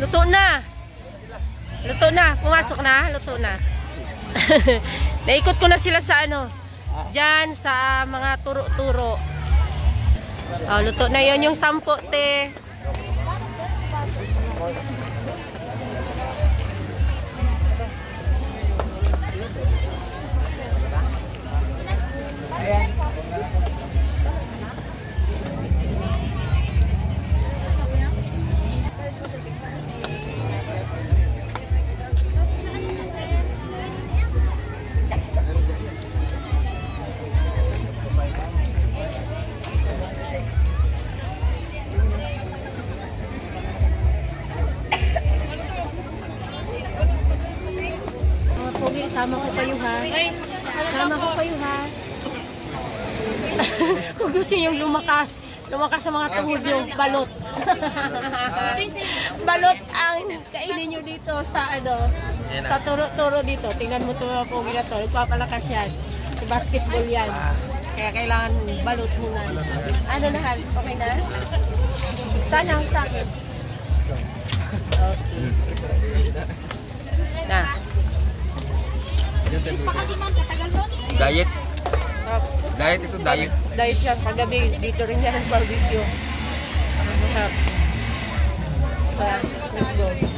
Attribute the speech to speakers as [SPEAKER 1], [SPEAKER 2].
[SPEAKER 1] Luto na. Luto na. Pumasok na. Luto na. Naikot ko na sila sa ano. Diyan sa mga turo-turo. Oh, luto na yon yung 10, te. Sama ko kayo ha. Sama ko kayo ha. Kung gusto nyo lumakas sa mga tuhod nyo, balot. Balot ang kainin nyo dito sa ano, sa turo-turo dito. Tingnan mo ito mga pogi na to. Nagpapalakas yan. Basketball yan. Kaya kailangan balot muna. Ano na hal? Okay na? Sana sa akin. Okay. Na.
[SPEAKER 2] Bilis pa kasi ma'am, katagal nun.
[SPEAKER 3] Diet. Diet ito, diet.
[SPEAKER 1] Diet siya. Kagabi, dito rin siya ng barbecue. Let's go.